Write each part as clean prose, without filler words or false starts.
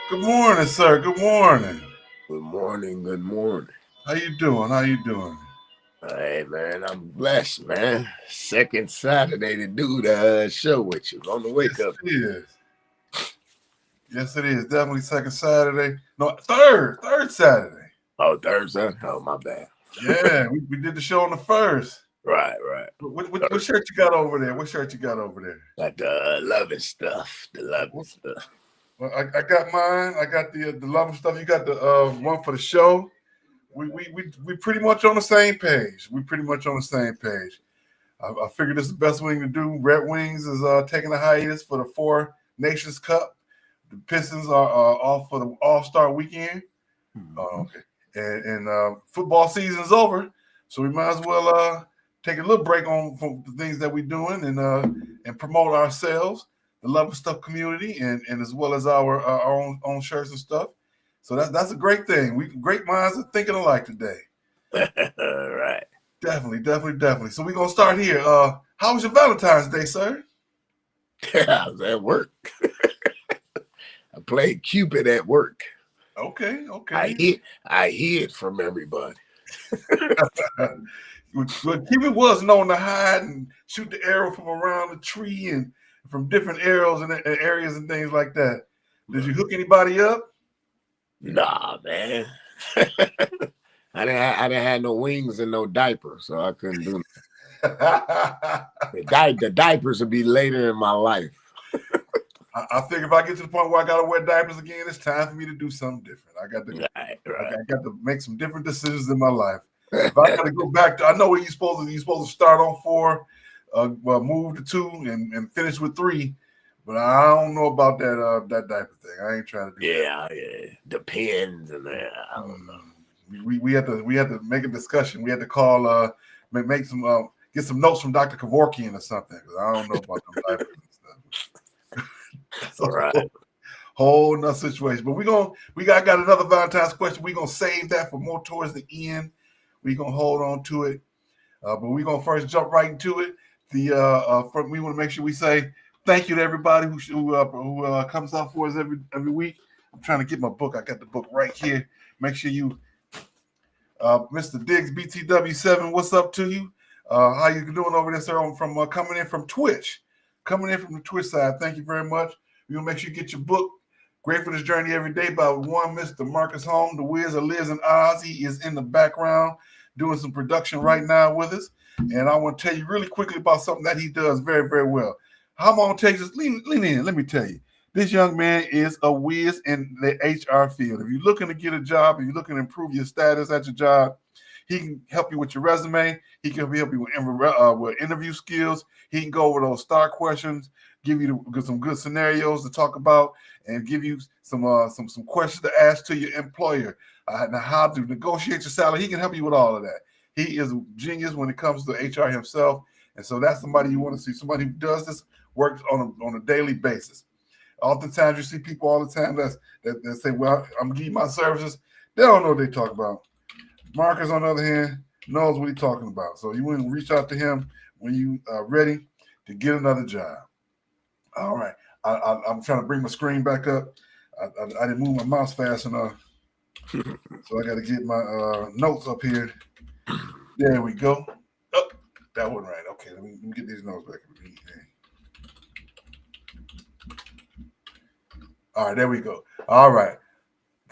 Good morning, sir. Good morning. Good morning, good morning. How you doing? How you doing? Hey man, I'm blessed, man. Second Saturday to do the show with you on the wake Yes, up. it is. Yes, it is. Definitely second Saturday. No, third Saturday. Oh, Thursday? Oh, my bad. Yeah, we did the show on the first. Right. What shirt you got over there? What shirt you got over there? Got the loving stuff. The loving What- stuff. Well, I got mine. I got the love stuff. You got the one for the show. We pretty much on the same page. We pretty much on the same page. I figured this is the best thing to do. Red Wings is taking a hiatus for the Four Nations Cup. The Pistons are off for the All-Star weekend. Mhm. Okay. And football season's over, so we might as well take a little break on from the things that we're doing and promote ourselves, the Love and Stuff community, and as well as our own shirts and stuff. So that's a great thing. We great minds are thinking alike today. Right. Definitely. So we're gonna start here. How was your Valentine's Day, sir? I was at work. I played Cupid at work. Okay. I hid from everybody. Well, Cuban was known to hide and shoot the arrow from around the tree and from different arrows and areas and things like that. Did you hook anybody up? Nah, man. I didn't have no wings and no diaper, so I couldn't do the diapers would be later in my life. I think if I get to the point where I gotta wear diapers again, it's time for me to do something different. I got to make some different decisions in my life. If I gotta go back to, I know what you're supposed to start on 4, well, move to 2 and finish with 3. But I don't know about that diaper thing. I ain't trying to do that. Yeah. Depends, and I don't know. We had to make a discussion. We had to call make some get some notes from Dr. Kevorkian or something, because I don't know about them diapers and stuff. That's a whole nother situation. But we got another Valentine's question. We're gonna save that for more towards the end. We're gonna hold on to it. But we're gonna first jump right into it. We want to make sure we say thank you to everybody who comes out for us every week. I'm trying to get my book. I got the book right here. Make sure you Mr. Diggs BTW7, what's up to you? How you doing over there, sir? From coming in from Twitch. Coming in from the Twitch side. Thank you very much. We'll make sure you get your book, Gratefulness Journey Every Day by one Mr. Marcus Holm, the Wiz of Liz and Oz. He is in the background doing some production right now with us. And I want to tell you really quickly about something that he does very, very well. How I'm going to take this, lean in, let me tell you. This young man is a whiz in the HR field. If you're looking to get a job, if you're looking to improve your status at your job, he can help you with your resume. He can help you with interview skills. He can go over those star questions, give you some good scenarios to talk about, and give you some questions to ask to your employer. Now, how to negotiate your salary. He can help you with all of that. He is a genius when it comes to HR himself, and so that's somebody you want to see. Somebody who does this work on a daily basis. Oftentimes, you see people all the time that say, "Well, I'm giving my services." They don't know what they talk about. Marcus, on the other hand, knows what he's talking about. So you want to reach out to him when you are ready to get another job. All right. I'm trying to bring my screen back up. I didn't move my mouse fast enough. So I got to get my notes up here. There we go. Oh, that wasn't right. Okay, let me get these notes back. All right, there we go. All right.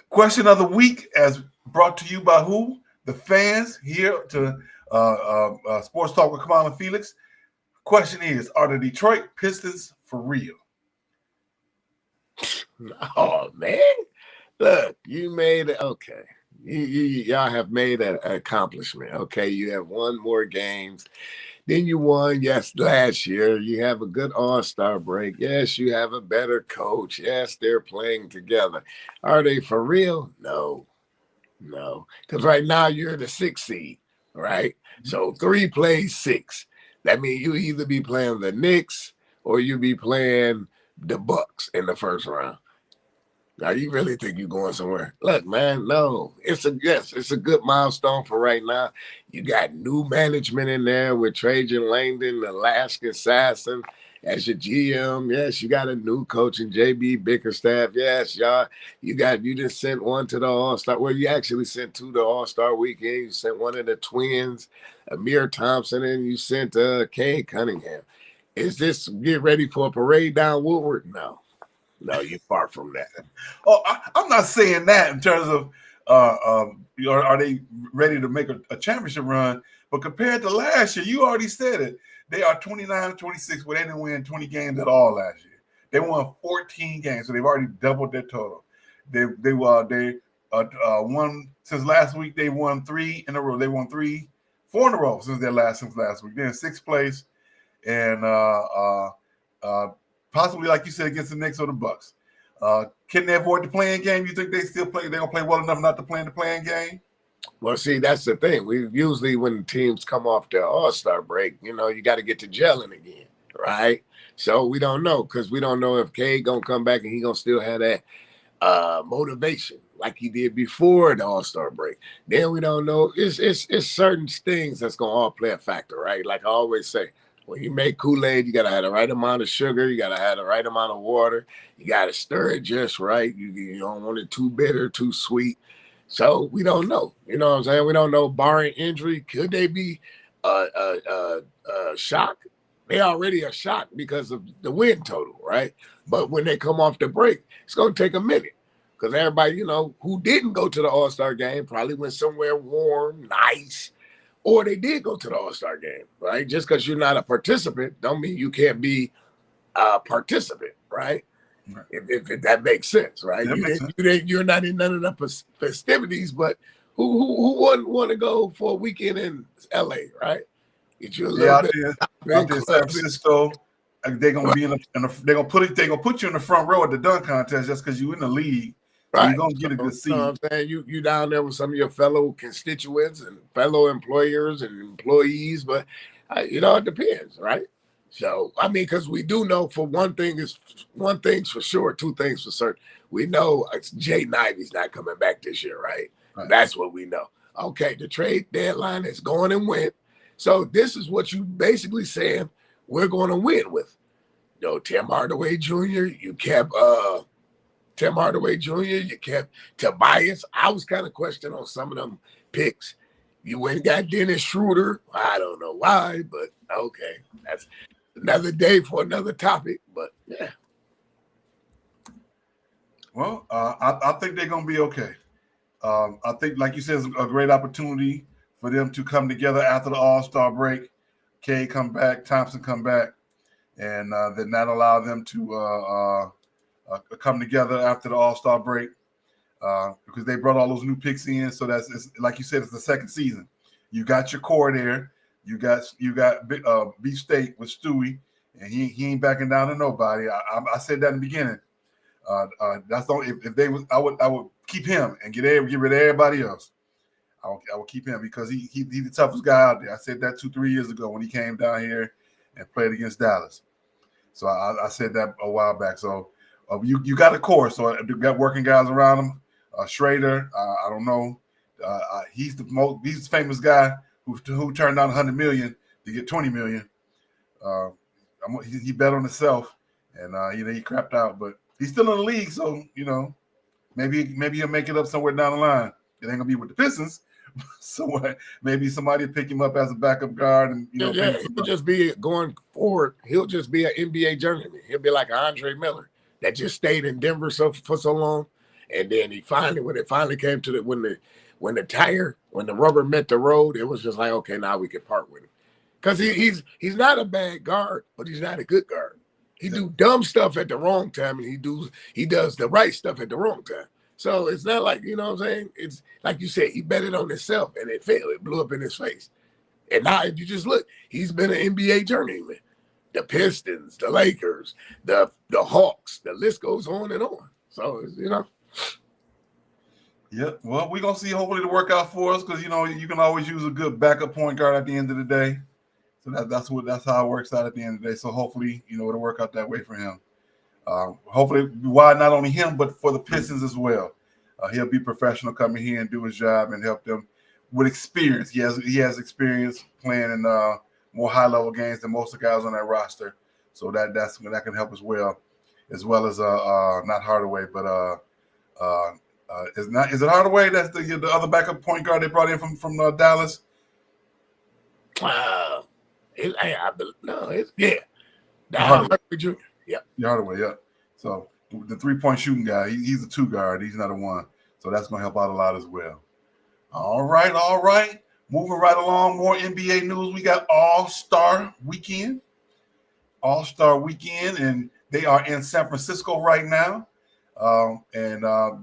Question of the week, as brought to you by who? The fans here to Sports Talk with Kamau Felix. Question is, are the Detroit Pistons for real? Oh man, look, you made it. Okay, y'all have made an accomplishment. Okay, you have won more games than you won last year. You have a good All-Star break. Yes, you have a better coach. Yes, they're playing together. Are they for real? No, because right now you're the 6th seed, right? So 3 plays 6. That means you either be playing the Knicks or you be playing the Bucks in the first round. Now you really think you're going somewhere? Look, man, no. It's a good milestone for right now. You got new management in there with Trajan Langdon, the Alaska Assassin, as your GM. Yes, you got a new coach in JB Bickerstaff. Yes, y'all. You just sent one to the All-Star. Well, you actually sent 2 to All-Star weekend. You sent one of the twins, Amir Thompson, and you sent Cade Cunningham. Is this get ready for a parade down Woodward? No, you're far from that. Oh, I'm not saying that in terms of are they ready to make a championship run? But compared to last year, you already said it. They are 29-26, where they didn't win 20 games at all last year. They won 14 games, so they've already doubled their total. They won since last week. They won 3 in a row. They won 4 in a row since last week. They're in 6th place, and possibly, like you said, against the Knicks or the Bucks. Can they avoid the playing game? You think they still play? They're gonna play well enough not to play in the playing game? Well, see, that's the thing. We usually, when teams come off their All-Star break, you got to get to gelling again, right? So we don't know, because we don't know if Cade gonna come back and he gonna still have that motivation like he did before the All-Star break. Then we don't know. It's certain things that's gonna all play a factor, right? Like I always say, when you make Kool-Aid, you gotta have the right amount of sugar, you gotta have the right amount of water, you gotta stir it just right. You don't want it too bitter, too sweet. So we don't know. You know what I'm saying? We don't know. Barring injury, could they be shocked? They already are shocked because of the win total, right? But when they come off the break, it's going to take a minute, because everybody, who didn't go to the All-Star game probably went somewhere warm, nice, or they did go to the All-Star game, right? Just because you're not a participant don't mean you can't be a participant, right? Right. If that makes sense, right? You're not in none of the festivities, but who wouldn't want to go for a weekend in LA, right? Get you a little bit out there in San Francisco. They're gonna be they're gonna put you in the front row at the dunk contest just because you're in the league. So right. You're gonna get a good seat. You know what I'm saying? You down there with some of your fellow constituents and fellow employers and employees, but it depends, right? So, I mean, because we do know one thing's for sure, 2 things for certain. We know Jaden Ivey's not coming back this year, right? That's what we know. Okay, the trade deadline is going and went. So this is what you basically saying we're going to win with. Tim Hardaway Jr., you kept Tim Hardaway Jr., you kept Tobias. I was kind of questioning on some of them picks. You went and got Dennis Schroeder. I don't know why, but okay. That's another day for another topic, but yeah. Well, I think they're going to be okay. I think, like you said, it's a great opportunity for them to come together after the All-Star break. Cade come back, Thompson come back, and then that allow them to come together after the All-Star break because they brought all those new picks in. So it's, like you said, it's the second season. You got your core there. You got Beef Steak with Stewie, and he ain't backing down to nobody. I said that in the beginning. That's the only, if they was I would keep him and get rid of everybody else. I would keep him because he's the toughest guy out there. I said that 2-3 years ago when he came down here and played against Dallas. So I said that a while back. So you got a core. So you got working guys around him. Schrader, I don't know. He's the famous guy who turned down $100 million to get $20 million. He bet on himself, and he crapped out, but he's still in the league, so maybe he'll make it up somewhere down the line. It ain't gonna be with the Pistons, so maybe somebody will pick him up as a backup guard, and he'll just be going forward. He'll just be an NBA journeyman. He'll be like Andre Miller that just stayed in Denver for so long, and then when it finally came to when the rubber met the road, it was just like, okay, now we can part with him. Because he's not a bad guard, but he's not a good guard. He do dumb stuff at the wrong time, and he does the right stuff at the wrong time. So it's not like, you know what I'm saying? It's like you said, he betted on himself, and it failed. It blew up in his face. And now if you just look, he's been an NBA journeyman. The Pistons, the Lakers, the Hawks, the list goes on and on. So, Yeah, well, we're going to see hopefully to work out for us because, you can always use a good backup point guard at the end of the day. So that's how it works out at the end of the day. So hopefully, it'll work out that way for him. Hopefully, why not only him, but for the Pistons as well. He'll be professional, come in here and do his job and help them with experience. He has experience playing in more high-level games than most of the guys on that roster. So that can help as well as not Hardaway, but is it Hardaway? That's the other backup point guard they brought in from Dallas. No, it's Hardaway. Jr. Yeah, Hardaway. Yeah. So the 3-point shooting guy, he's a 2 guard. He's not a 1. So that's going to help out a lot as well. All right. Moving right along, more NBA news. We got All-Star Weekend. And they are in San Francisco right now,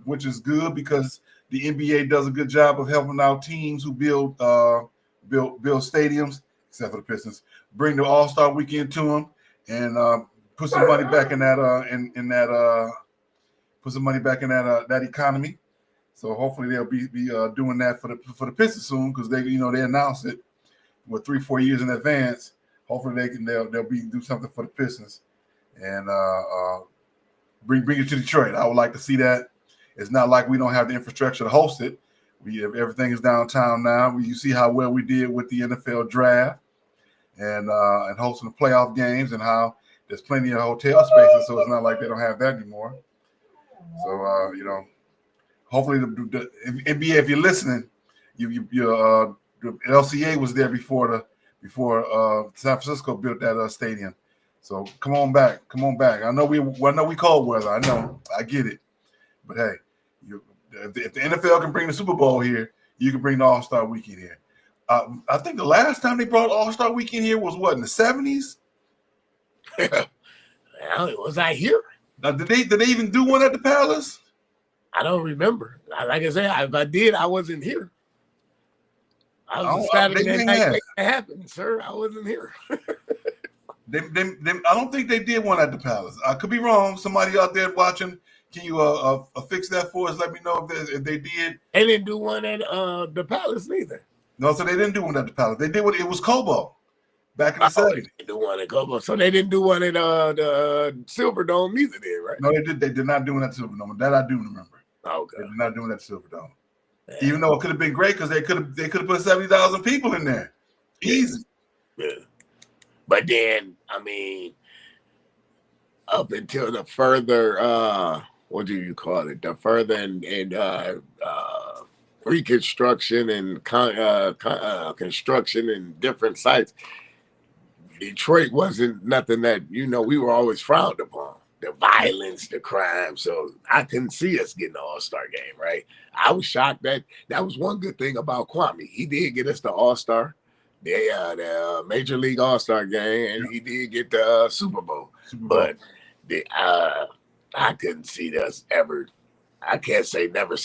which is good because the NBA does a good job of helping out teams who build stadiums, except for the Pistons. Bring the All-Star Weekend to them and put some money back in that that economy. So hopefully they'll be doing that for the Pistons soon because they announced it with 3-4 years in advance. Hopefully they'll do something for the Pistons and bring it to Detroit. I would like to see that. It's not like we don't have the infrastructure to host it. Everything is downtown now. You see how well we did with the NFL draft and hosting the playoff games and how there's plenty of hotel spaces. So it's not like they don't have that anymore. So hopefully the NBA, if you're listening, the LCA was there before San Francisco built that stadium. So come on back. I know we cold weather. I get it, but hey, if the NFL can bring the Super Bowl here, you can bring the All-Star Weekend here. I think the last time they brought All-Star Weekend here was in the 70s. Was I here? Did they even do one at the Palace? I don't remember. Like I said, if I did, I wasn't here. I was Saturday night it happened, sir. I wasn't here. I don't think they did one at the Palace. I could be wrong. Somebody out there watching, can you fix that for us? Let me know if they did. They didn't do one at the Palace neither. No, so they didn't do one at the Palace. They did it was Cobo back in the 70s. They didn't do one at Cobo. So they didn't do one at the Silverdome neither, did right? No, they did. They did not do one at Silverdome. That I do remember. Okay. They did not do it at Silverdome. Yeah. Even though it could have been great because they could have put 70,000 people in there. Easy. Yeah. But then, up until the further what do you call it? The further and reconstruction and construction in different sites, Detroit wasn't nothing that we were always frowned upon. The violence, the crime. So I couldn't see us getting the All-Star game, right? I was shocked that was one good thing about Kwame. He did get us the All-Star, the Major League All-Star game, and he did get the Super Bowl. But I couldn't see us ever. I can't say never,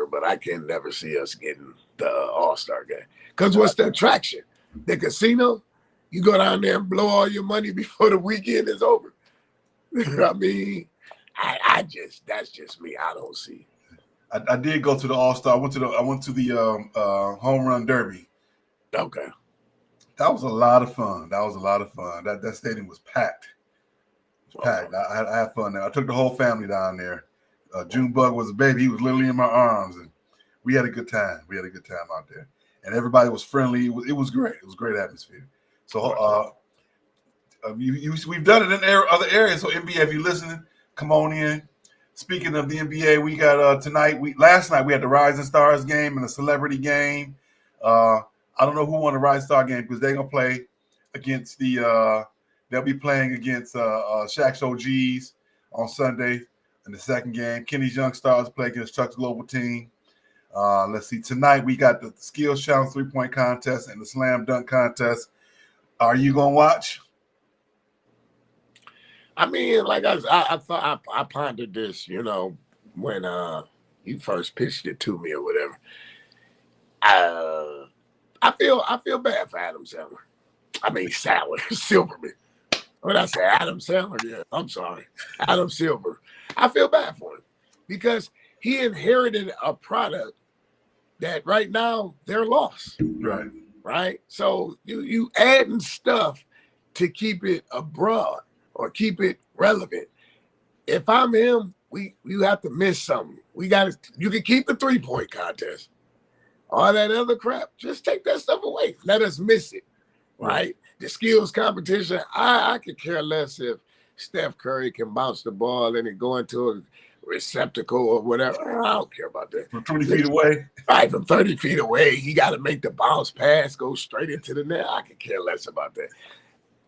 but I can never see us getting the All-Star game. Because what's the attraction? The casino? You go down there and blow all your money before the weekend is over. That's just me. I don't see. I did go to the All-Star. I went to the home run derby. Okay. That was a lot of fun. That stadium was packed. Packed. I had fun there. I took the whole family down there. Junebug was a baby. He was literally in my arms, and we had a good time. Out there, and everybody was friendly. It was great. It was a great atmosphere. So we've done it in other areas. So NBA, if you're listening, come on in. Speaking of the NBA, we got last night we had the Rising Stars game and the celebrity game. I don't know who won the Rising Star game because they're gonna play against they'll be playing against Shaq's OGs on Sunday in the second game. Kenny's Young Stars play against Chuck's Global Team. Let's see. Tonight we got the Skills Challenge 3-point contest and the Slam Dunk contest. Are you gonna watch? Like I thought, I pondered this, when you first pitched it to me or whatever. I feel bad for Adam Silverman. When I say Adam Sandler, yeah, I'm sorry, Adam Silver. I feel bad for him because he inherited a product that right now they're lost. Right. So you adding stuff to keep it abroad or keep it relevant. If I'm him, you have to miss something. You can keep the 3-point contest. All that other crap, just take that stuff away. Let us miss it. Right. the skills competition, I could care less if Steph Curry can bounce the ball and it go into a receptacle or whatever. I don't care about that. From 20 feet away. Right, from 30 feet away, he got to make the bounce pass, go straight into the net. I could care less about that.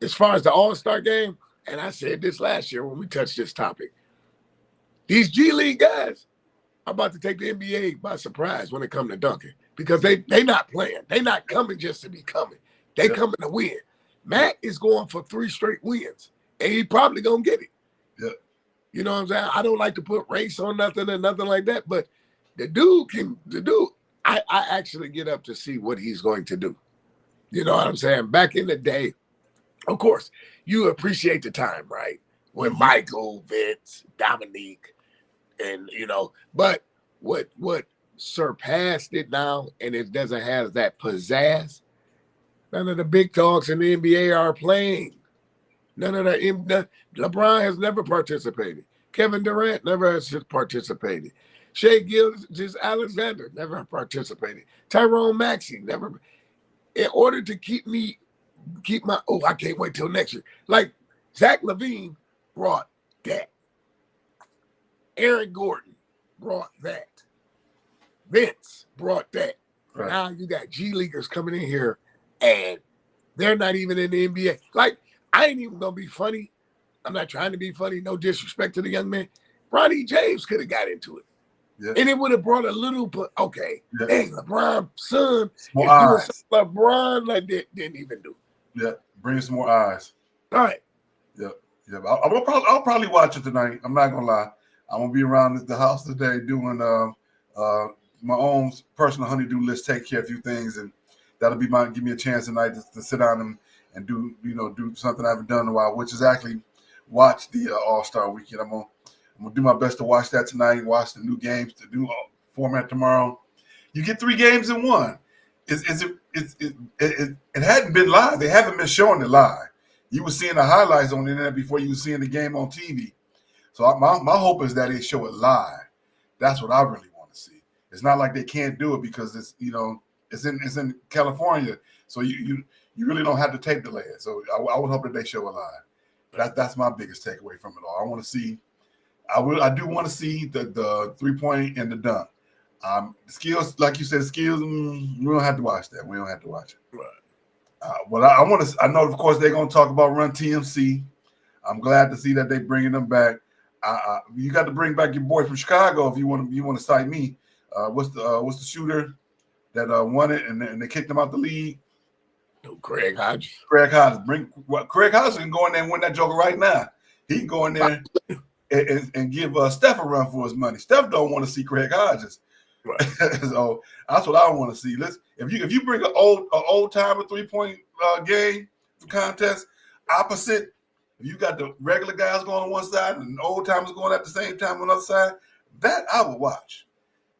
As far as the All-Star game, and I said this last year when we touched this topic, these G League guys are about to take the NBA by surprise when it comes to dunking because they not playing. They not coming just to be coming. They coming to win. Matt is going for 3 straight wins, and he probably going to get it. Yeah. You know what I'm saying? I don't like to put race on nothing and nothing like that, but the dude, I actually get up to see what he's going to do. You know what I'm saying? Back in the day, of course, you appreciate the time, right? When Michael, Vince, Dominique, and, but what surpassed it now, and it doesn't have that pizzazz, none of the big dogs in the NBA are playing. None of the LeBron has never participated. Kevin Durant never has participated. Shea Gilgeous-Alexander never participated. Tyrone Maxey never. In order to keep my, I can't wait till next year. Like Zach LaVine brought that. Aaron Gordon brought that. Vince brought that. Right. Now you got G Leaguers coming in here and they're not even in the NBA. Like, I ain't even gonna be funny. I'm not trying to be funny. No disrespect to the young man. Bronny James could have got into it. Yeah. And it would have brought a little, but okay. Yeah. Hey, LeBron's son is doing something LeBron like that didn't even do. Yeah, bring some more eyes. All right. Yeah. I'll probably watch it tonight. I'm not gonna lie. I'm gonna be around the house today doing my own personal honeydew list, take care of a few things, and that'll be give me a chance tonight to sit down and do something I haven't done in a while, which is actually watch the All-Star Weekend. I'm gonna do my best to watch that tonight, watch the new games, to do format tomorrow. You get 3 games in one. It hadn't been live. They haven't been showing it live. You were seeing the highlights on the internet before you were seeing the game on TV. So my hope is that they show it live. That's what I really want to see. It's not like they can't do it because it's in California, so you really don't have to tape delay it. So I would hope that they show it live. That's my biggest takeaway from it all. I want to see. I do want to see the 3-point and the dunk. The skills, like you said, skills. We don't have to watch that. We don't have to watch it. Right. But I know, of course, they're going to talk about Run TMC. I'm glad to see that they're bringing them back. You got to bring back your boy from Chicago if you want to cite me. What's the shooter that won it and they kicked him out the league? Craig Hodges. Craig Hodges. Craig Hodges can go in there and win that joker right now. He can go in there and give Steph a run for his money. Steph don't want to see Craig Hodges. Right. So that's what I want to see. If you bring an old timer 3-point game contest opposite, if you got the regular guys going on one side and the old timers going at the same time on the other side, that I would watch.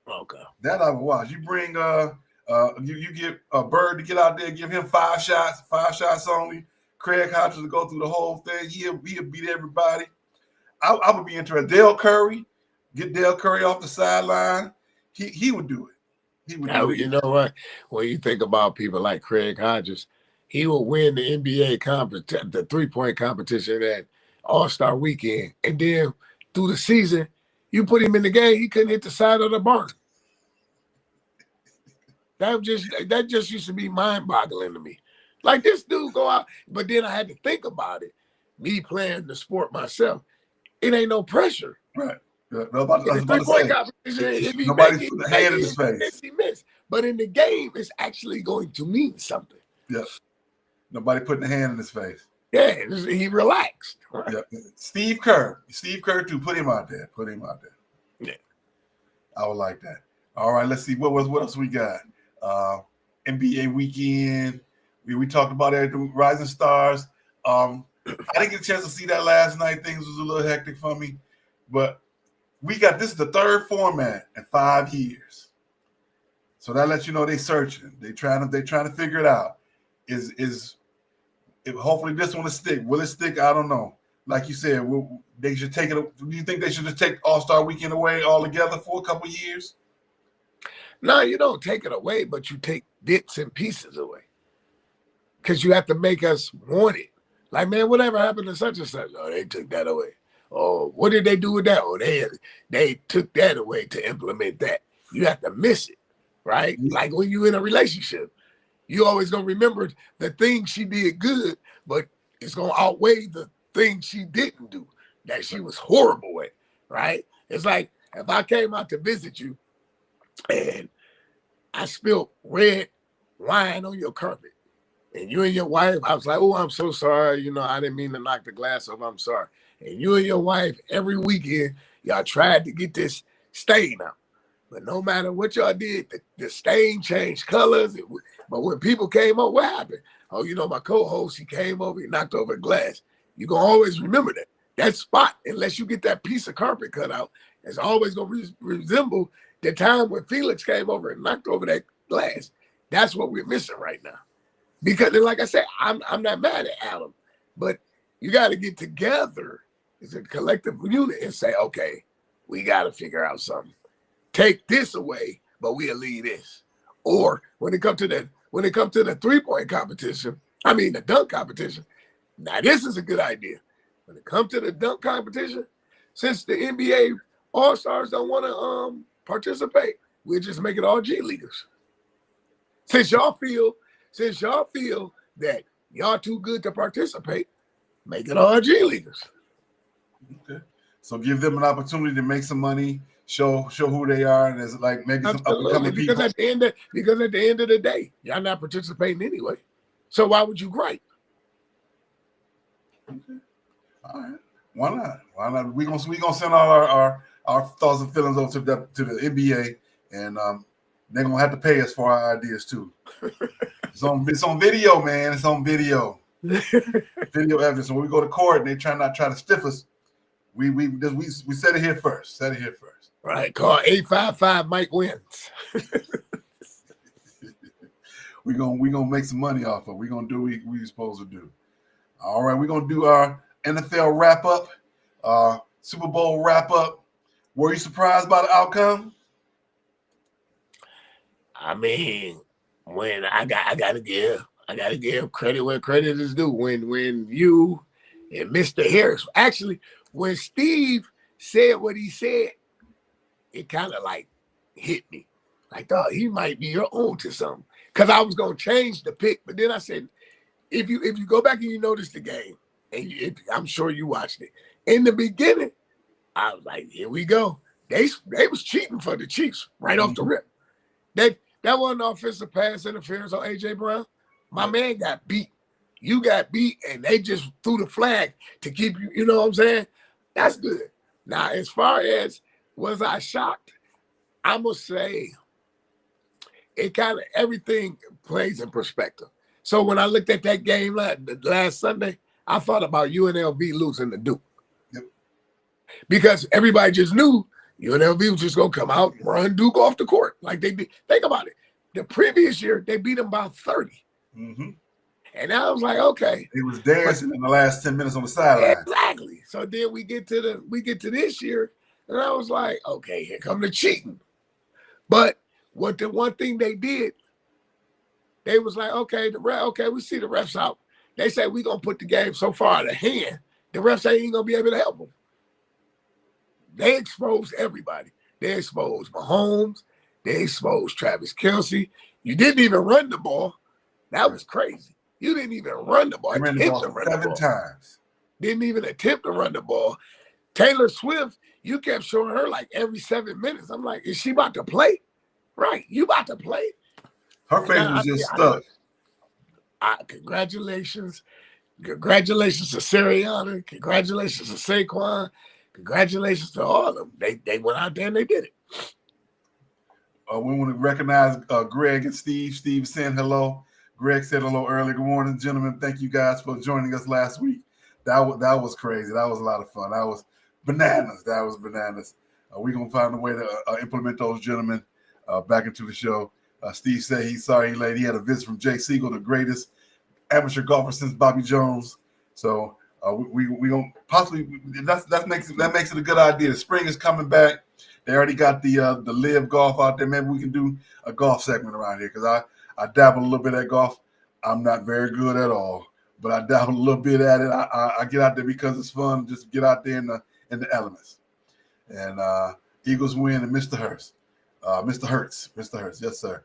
Okay. That I would watch. You bring you get a Bird to get out there, give him 5 shots only. Craig Hodges to go through the whole thing. He'll beat everybody. I would be interested. Dale Curry, get Dale Curry off the sideline. He would do it. He would do it. You know what? When you think about people like Craig Hodges, he will win the NBA the 3-point competition at All-Star Weekend, and then through the season, you put him in the game, he couldn't hit the side of the barn. That just used to be mind-boggling to me. Like, this dude go out, but then I had to think about it. Me playing the sport myself, it ain't no pressure. Right. Nobody's putting a hand in his face. He missed. But in the game, it's actually going to mean something. Yeah. Nobody putting a hand in his face. Yeah, he relaxed. Right. Yeah. Steve Kerr too. Put him out there. Yeah. I would like that. All right, let's see. What else we got? NBA weekend. We talked about it, the Rising Stars. I didn't get a chance to see that last night. Things was a little hectic for me. But this is the 3rd format in 5 years. So that lets you know they're searching. They're trying to figure it out. Hopefully this one will stick. Will it stick? I don't know. Like you said, they should take it. Do you think they should just take All-Star Weekend away altogether for a couple of years? No, you don't take it away, but you take bits and pieces away. because you have to make us want it. Like, man, whatever happened to such and such? Oh, they took that away. Oh, what did they do with that? Oh, they took that away to implement that. You have to miss it, right? Like when you're in a relationship, you always gonna remember the things she did good, but it's gonna outweigh the things she didn't do that she was horrible at, right? It's like if I came out to visit you and I spilled red wine on your carpet, and you and your wife, I was like, oh, I'm so sorry. You know, I didn't mean to knock the glass off. I'm sorry. And you and your wife, every weekend, y'all tried to get this stain out. But no matter what y'all did, the stain changed colors. But when people came over, what happened? Oh, you know, my co-host, he came over, he knocked over a glass. You're going to always remember that. That spot, unless you get that piece of carpet cut out, it's always going to resemble the time when Felix came over and knocked over that glass. That's what we're missing right now. Because, like I said, I'm not mad at Adam, but you got to get together as a collective unit and say, okay, we got to figure out something. Take this away, but we'll leave this. Or when it comes to the 3-point competition, I mean the dunk competition. Now this is a good idea. When it comes to the dunk competition, since the NBA All-Stars don't want to participate, we'll just make it all G Leaguers. Since y'all feel that y'all too good to participate, make it all G Leaguers. Okay. So give them an opportunity to make some money, show who they are, and there's like maybe some up-and-coming people. Because at the end of the day, y'all not participating anyway. So why would you gripe? Okay. All right. Why not? Why not? We gonna send all our thoughts and feelings over to the NBA, and they're gonna have to pay us for our ideas too. It's on video, man. It's on video. Video evidence. So when we go to court and they try to stiff us, we said it here first. Said it here first. Right. Call 855 Mike wins. we gonna make some money off of it. We're gonna do what we supposed to do. All right, we're gonna do our NFL wrap up, Super Bowl wrap up. Were you surprised by the outcome? I mean, when I gotta give credit where credit is due. When you and Mr. Harris, actually, when Steve said what he said, it kind of like hit me. Like, dog, he might be your own to something. Because I was gonna change the pick, but then I said, if you go back and you notice the game, and I'm sure you watched it in the beginning, I was like, here we go. They was cheating for the Chiefs right off the rip. That wasn't offensive pass interference on AJ Brown. My man got beat. You got beat, and they just threw the flag to keep you. You know what I'm saying? That's good. Now, as far as was I shocked, I must say it kind of everything plays in perspective. So when I looked at that game last Sunday, I thought about UNLV losing to Duke. Yep. Because everybody just knew UNLV was just going to come out and run Duke off the court like they did. Think about it. The previous year, they beat them by 30. Mm-hmm. And I was like, okay. It was dancing in the last 10 minutes on the sideline. Exactly. So then we get to this year, and I was like, okay, here come the cheating. But what the one thing they did, they was like, okay, we see the refs out. They say we're going to put the game so far out of hand, the refs ain't going to be able to help them. They exposed everybody. They exposed Mahomes. They exposed Travis Kelce. You didn't even run the ball. That was crazy. You didn't even run the ball. They ran the ball 7 times. Didn't even attempt to run the ball. Taylor Swift, you kept showing her like every 7 minutes. I'm like, is she about to play? Right. You about to play? Her face was just stuck. Congratulations. Congratulations to Sirianni. Congratulations to Saquon. Congratulations to all of them. They went out there and they did it. We want to recognize Greg and Steve. Steve saying hello. Greg said hello earlier. Good morning, gentlemen. Thank you guys for joining us last week. That was crazy. That was a lot of fun. That was bananas. We're going to find a way to implement those gentlemen back into the show. Steve said he's sorry he late. He had a visit from Jay Siegel, the greatest amateur golfer since Bobby Jones. So we don't possibly that makes it a good idea. The spring is coming back. They already got the live golf out there. Maybe we can do a golf segment around here because I dabble a little bit at golf I'm not very good at all, but I dabble a little bit at it. I get out there because it's fun. Just get out there in the elements. And Eagles win, and Mr. Hurst, Mr. Hurts, yes sir.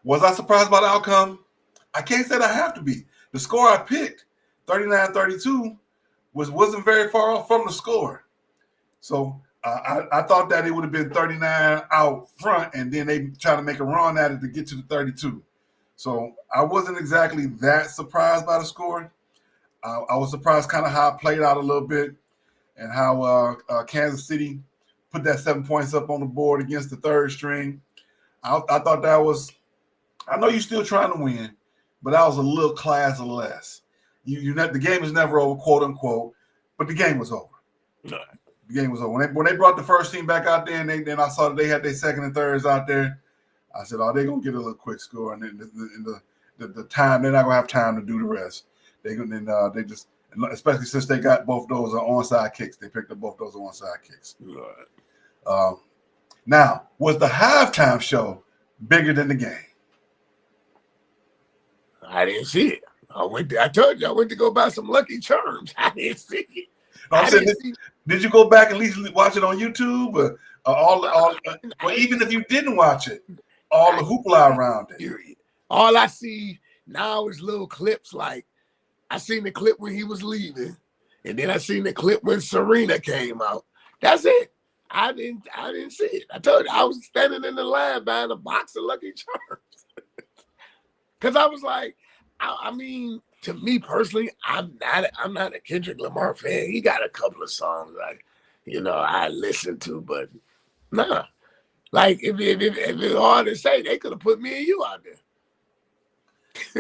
Was I surprised by the outcome? I can't say that I have to be. The score I picked, 39-32, wasn't very far off from the score. So I thought that it would have been 39 out front, and then they try to make a run at it to get to the 32. So I wasn't exactly that surprised by the score. I was surprised kind of how it played out a little bit, and how Kansas City put that 7 points up on the board against the third string. I thought that was – I know you're still trying to win, but that was a little class less. The game is never over, quote unquote, but the game was over. No. The game was over. When they brought the first team back out there, and then I saw that they had their second and thirds out there, I said, "Oh, they're gonna get a little quick score, and then the time they're not gonna have time to do the rest. They just, especially since they got both those onside kicks, they picked up both those onside kicks. Right. Now, was the halftime show bigger than the game? I didn't see it. I told you I went to go buy some Lucky Charms. I didn't see it. Did you go back and at least watch it on YouTube? Or even if you didn't watch it, all the hoopla around it? All I see now is little clips. Like I seen the clip when he was leaving, and then I seen the clip when Serena came out. That's it. I didn't see it. I told you I was standing in the line buying a box of Lucky Charms. Because I was like, I mean, to me personally, I'm not a Kendrick Lamar fan. He got a couple of songs I listen to, but nah. Like if it's hard to say, they could have put me and you out there.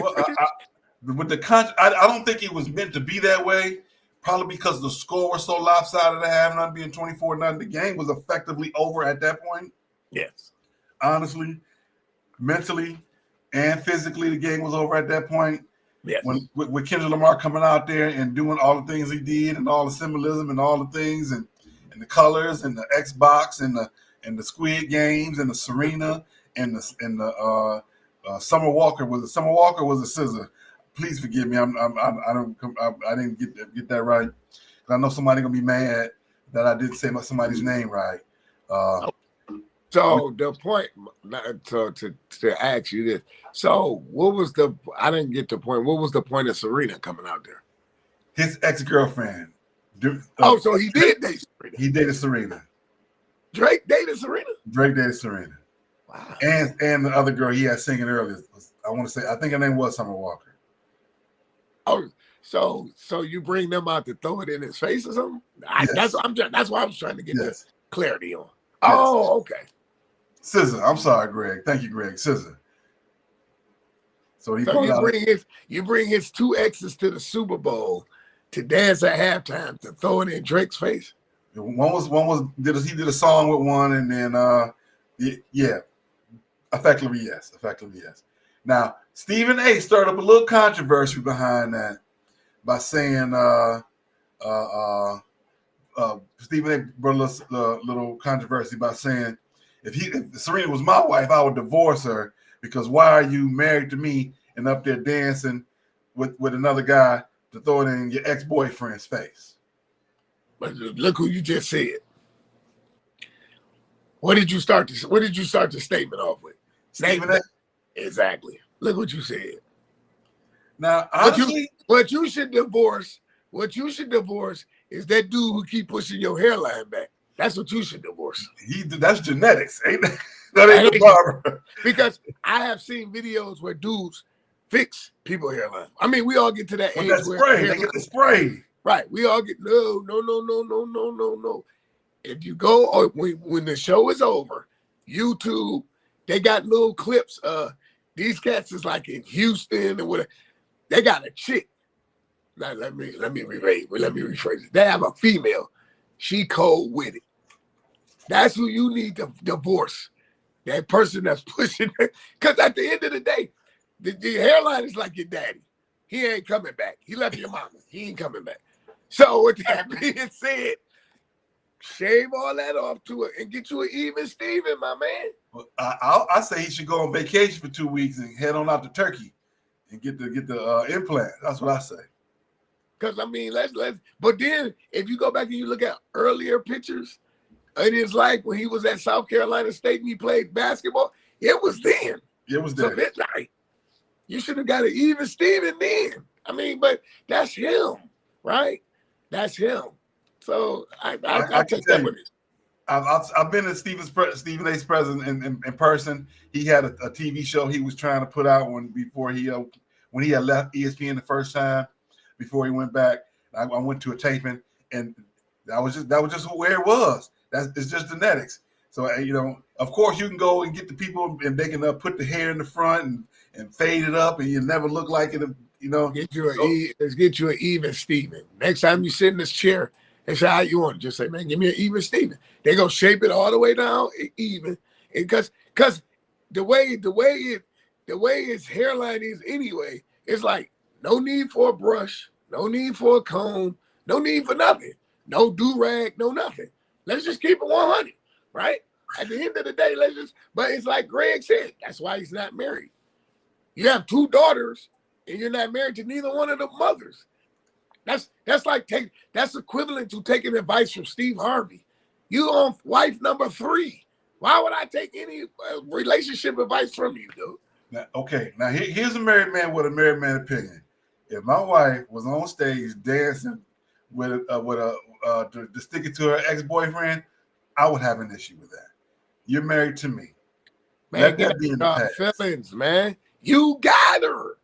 Well, I don't think it was meant to be that way. Probably because the score was so lopsided at half, being 24-0. The game was effectively over at that point. Yes. Honestly, mentally and physically, the game was over at that point. Yes. With Kendrick Lamar coming out there and doing all the things he did, and all the symbolism and all the things, and the colors and the Xbox and the Squid Games and the Serena and the Summer Walker. Was it Summer Walker or was it Scissor? Please forgive me. I didn't get that right. I know somebody gonna be mad that I didn't say somebody's name right. So the point, to ask you this. So what was I didn't get the point. What was the point of Serena coming out there? His ex-girlfriend. So he did date Serena. He dated Serena. Drake dated Serena? Drake dated Serena. Wow. And the other girl he had singing earlier, I think her name was Summer Walker. Oh, so you bring them out to throw it in his face or something? Yes. That's why I was trying to get this clarity on. Yes. Oh, okay. Scissor. I'm sorry, Greg. Thank you, Greg. Scissor. So you bring his two exes to the Super Bowl to dance at halftime to throw it in Drake's face. He did a song with one, and then effectively yes. Now Stephen A. started up a little controversy behind that by saying Stephen A. brought a little controversy by saying if Serena was my wife, I would divorce her, because why are you married to me and up there dancing with another guy to throw it in your ex-boyfriend's face? But look who you just said. What did you start the statement off with? Stephen A. Exactly. Look what you said. Now, honestly, what you should divorce is that dude who keep pushing your hairline back. That's what you should divorce. That's genetics, ain't that? That ain't the barber. Because I have seen videos where dudes fix people's hairline. I mean, we all get to that age where they get the spray. Right. We all get no. If you go when the show is over, YouTube, they got little clips. These cats is like in Houston and whatever. They got a chick. Now, let me rephrase it. They have a female. She cold with it. That's who you need to divorce. That person that's pushing her. Because at the end of the day, the hairline is like your daddy. He ain't coming back. He left your mama. He ain't coming back. So with that being said, Shave all that off to it and get you an even Steven, my man. I say he should go on vacation for 2 weeks and head on out to Turkey and get the implant. That's what I say. Because I mean, let's. But then if you go back and you look at earlier pictures, it is like when he was at South Carolina State and he played basketball. It was then. It was so then. Like, you should have got an even Steven then. I mean, but that's him, right? That's him. So I take that with it. I've been at Stephen A's presence in person. He had a TV show he was trying to put out when he had left ESPN the first time before he went back. I went to a taping, and that was just where it was. It's just genetics. So of course you can go and get the people and they can put the hair in the front and fade it up, and you never look like it. Let's get you an even Steven. Next time you sit in this chair, and say how you want it. Just say, man, give me an even Steven. They gonna shape it all the way down even, because the way his hairline is anyway, it's like no need for a brush, no need for a comb, no need for nothing, no do-rag, no nothing. Let's just keep it 100, right? At the end of the day, but it's like Greg said, that's why he's not married. You have 2 daughters, and you're not married to neither one of the mothers. That's equivalent to taking advice from Steve Harvey. You on wife number 3. Why would I take any relationship advice from you, dude? Now here's a married man with a married man opinion. If my wife was on stage dancing with to stick it to her ex-boyfriend, I would have an issue with that. You're married to me. Man, let that be in the past. Feelings, man. You got her.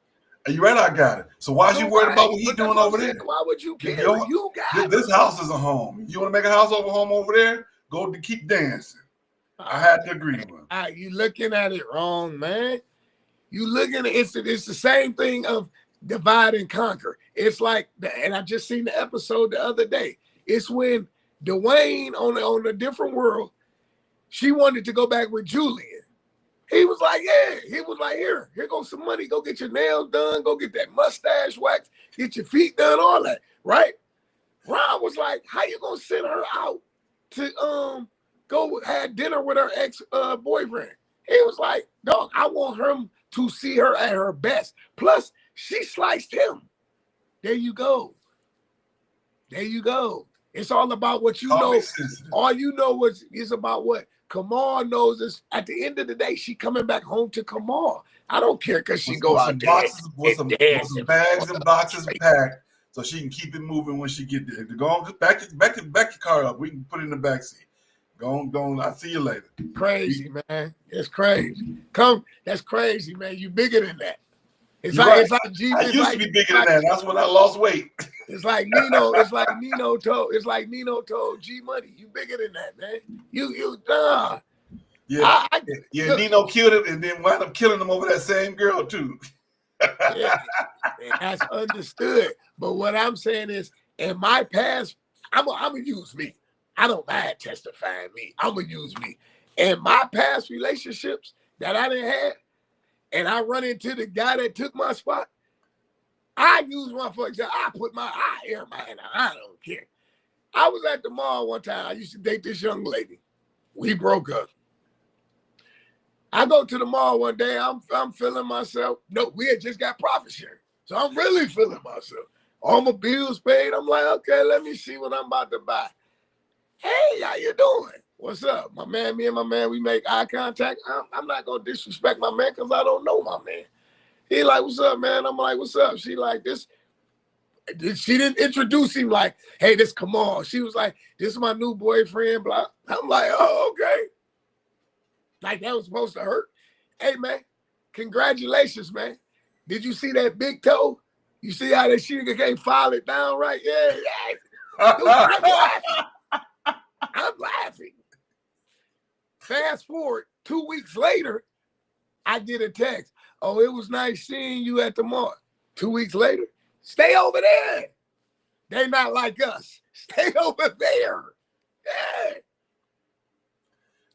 You're right, I got it. So why is you worried about what he's doing over there? Why would you care? You got this house is a home. You want to make a home over there? Go to keep dancing. I had to agree with him. You looking at it wrong, man. You looking at it's the same thing of divide and conquer. It's like, and I just seen the episode the other day. It's when Dwayne on a different world, she wanted to go back with Julian. He was like, yeah. He was like, here goes some money. Go get your nails done. Go get that mustache waxed. Get your feet done, all that, right? Ron was like, how you gonna send her out to go have dinner with her ex-boyfriend? He was like, dog, I want her to see her at her best. Plus, she sliced him. There you go. It's all about what you know. All you know is about what Kamau knows. Is at the end of the day, she coming back home to Kamau. I don't care because she go out there with some bags and boxes packed, so she can keep it moving when she get there. Go on, back your car up. We can put it in the back seat. Go on. I'll see you later. Crazy, man. It's crazy. That's crazy, man. You bigger than that. It's like G. I used to be bigger than that. That's when I lost weight. It's like Nino. It's like Nino told G Money. You bigger than that, man. You Yeah, Nino killed him and then wound up killing him over that same girl too. Yeah, that's understood. But what I'm saying is, in my past, I'm gonna use me. I don't mind testifying me. I'm gonna use me. In my past relationships that I didn't have, and I run into the guy that took my spot, I use one for example. I air my hand out. I don't care. I was at the mall one time. I used to date this young lady. We broke up. I go to the mall one day. I'm feeling myself. No, we had just got profit share. So I'm really feeling myself. All my bills paid. I'm like, okay, let me see what I'm about to buy. Hey, how you doing? What's up? Me and my man, we make eye contact. I'm not going to disrespect my man because I don't know my man. He like, what's up, man? I'm like, what's up? She like, this. She didn't introduce him like, hey, this Kamau. She was like, this is my new boyfriend, blah. I'm like, oh, okay. Like that was supposed to hurt. Hey, man, congratulations, man. Did you see that big toe? You see how that she can't file it down right? Yeah. Dude, I'm laughing. Fast forward 2 weeks later, I get a text. Oh, it was nice seeing you at the mall. 2 weeks later, stay over there. They not like us. Stay over there. Yeah.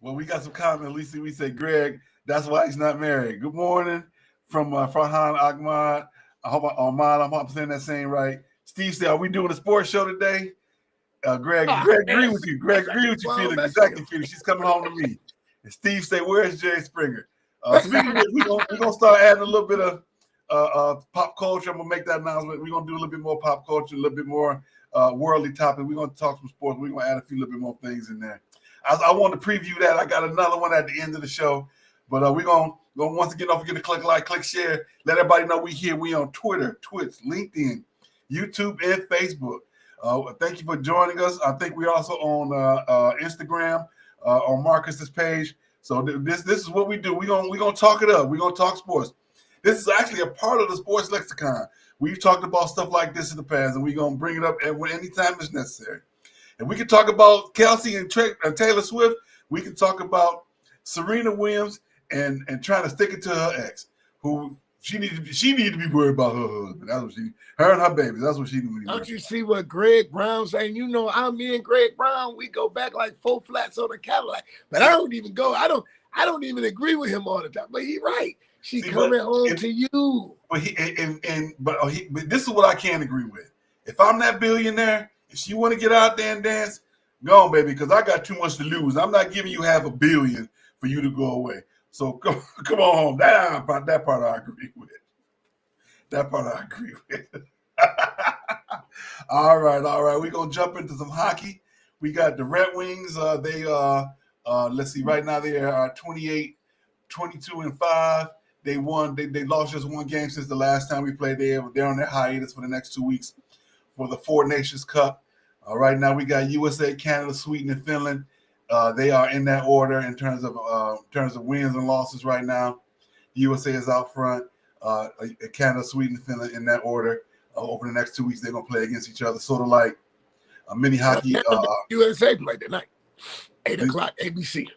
Well, we got some comments. At least we say, Greg, that's why he's not married. Good morning from Farhan Ahmad. I hope I'm saying that saying right. Steve said, are we doing a sports show today? Greg agree with you. Greg agree with you, Felix. Exactly, Felix. She's coming home to me. And Steve say, "Where's Jay Springer?" Speaking of which, we're gonna start adding a little bit of pop culture. I'm gonna make that announcement. We're gonna do a little bit more pop culture, a little bit more worldly topic. We're gonna talk some sports. We're gonna add a few little bit more things in there. I want to preview that. I got another one at the end of the show, but we're gonna once again don't forget to click like, click share. Let everybody know we here. We on Twitter, Twitch, LinkedIn, YouTube, and Facebook. Thank you for joining us. I think we're also on Instagram on Marcus's page. So this is what we do. We're gonna talk it up. We're gonna talk sports. This is actually a part of the sports lexicon. We've talked about stuff like this in the past, and we're gonna bring it up anytime it's necessary. And we can talk about Kelsey and Taylor Swift. We can talk about Serena Williams and trying to stick it to her ex, who she needed to be worried about her husband. That's what her and her babies. That's what she needed. Don't you see what Greg Brown saying? You know, me and Greg Brown, we go back like 4 flats on a Cadillac. But I don't even go. I don't even agree with him all the time. But he's right. She's coming home to you. But but this is what I can't agree with. If I'm that billionaire and she want to get out there and dance, go on, baby, because I got too much to lose. I'm not giving you $500 million for you to go away. So come on home. That part I agree with. That part I agree with. All right. We're gonna jump into some hockey. We got the Red Wings. Let's see, right now they are 22-5. They won. They lost just one game since the last time we played. They're on their hiatus for the next 2 weeks for the Four Nations Cup. Right now we got USA, Canada, Sweden, and Finland. They are in that order in terms of wins and losses right now. The USA is out front. Canada, Sweden, and Finland in that order. Over the next 2 weeks, they're gonna play against each other, sort of like a mini hockey. USA played tonight, 8:00 ABC.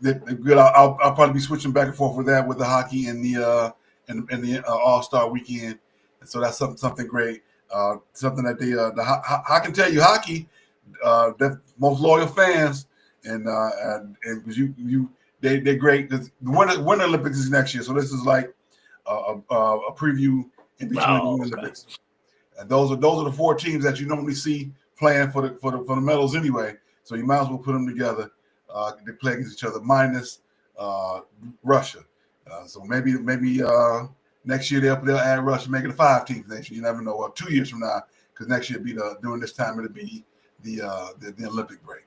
Good. I'll probably be switching back and forth with that with the hockey and the All-Star weekend, and so that's something great. Something that I can tell you, hockey, the most loyal fans, and because they're great. The Winter Olympics is next year, so this is like a preview in between the Winter Olympics. And those are the 4 teams that you normally see playing for the medals anyway. So you might as well put them together. They play against each other, minus Russia. So maybe next year they'll add Russia, make it a 5 teams next year. You never know. 2 years from now, because next year during this time it'll be the Olympic break.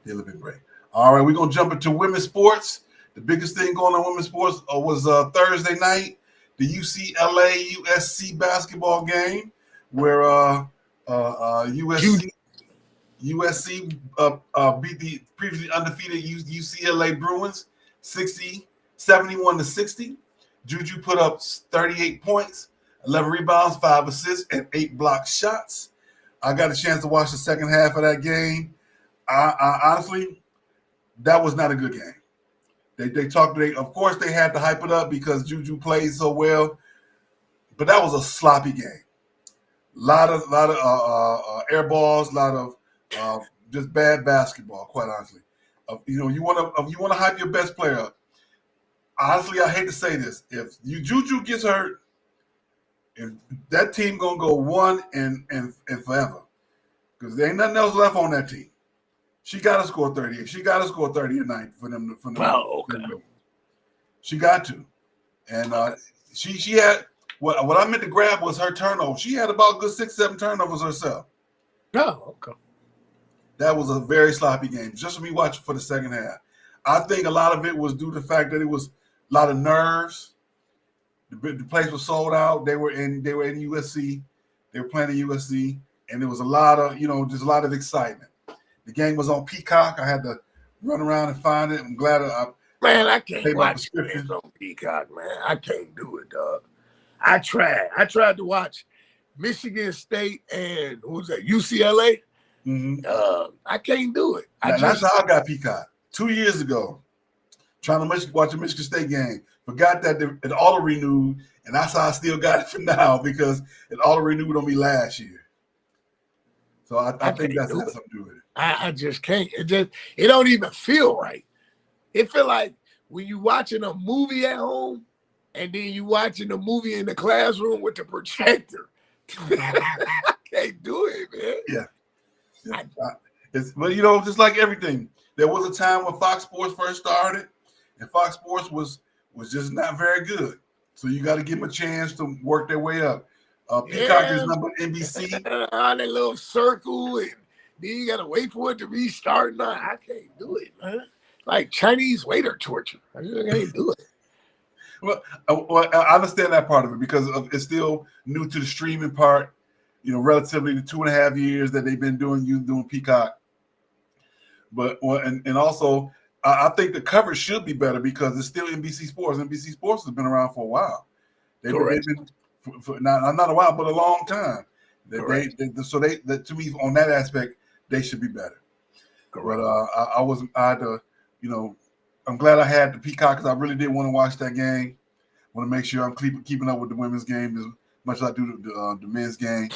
The Olympic break. All right, we're gonna jump into women's sports. The biggest thing going on in women's sports was Thursday night, the UCLA USC basketball game, where USC beat the previously undefeated UCLA Bruins 71-60. JuJu put up 38 points, 11 rebounds, 5 assists, and 8 blocked shots. I got a chance to watch the second half of that game. I honestly, that was not a good game. Of course they had to hype it up because JuJu played so well, but that was a sloppy game. Lot of air balls, a lot of just bad basketball, quite honestly. You want to hype your best player up. Honestly, I hate to say this. If JuJu gets hurt, if that team gonna go 1 and forever, because there ain't nothing else left on that team. She got to score 38. She got to score 30 a night for them. She got to, and she had what I meant to grab was her turnover. She had about a good 6-7 turnovers herself. Oh, okay. That was a very sloppy game. Just me watching for the second half. I think a lot of it was due to the fact that it was a lot of nerves. The place was sold out. They were in USC. They were playing in USC, and there was a lot of just a lot of excitement. The game was on Peacock. I had to run around and find it. I'm glad I can't watch games on Peacock, man. I can't do it, dog. I tried. I tried to watch Michigan State and who was that? UCLA. Mm-hmm. I can't do it. That's how I got Peacock 2 years ago. Trying to watch a Michigan State game. Forgot that it auto renewed, and that's how I still got it for now because it auto renewed on me last year. So I think that's something to do with it. I just can't. It don't even feel right. It feel like when you watching a movie at home and then you watching a movie in the classroom with the projector. I can't do it, man. Yeah. But just like everything, there was a time when Fox Sports first started, and Fox Sports was just not very good. So you got to give them a chance to work their way up. Peacock is number NBC. That little circle, and then you got to wait for it to restart. No, I can't do it, man. Like Chinese waiter torture. I just can't do it. Well, I understand that part of it because it's still new to the streaming part. Relatively the 2.5 years that they've been doing Peacock. But and also, I think the coverage should be better because it's still NBC Sports. NBC Sports has been around for a while. They've been for not a while, but a long time. So to me, on that aspect, they should be better. Correct. But I'm glad I had the Peacock because I really did want to watch that game. Want to make sure I'm keeping up with the women's game as much as I do the men's game.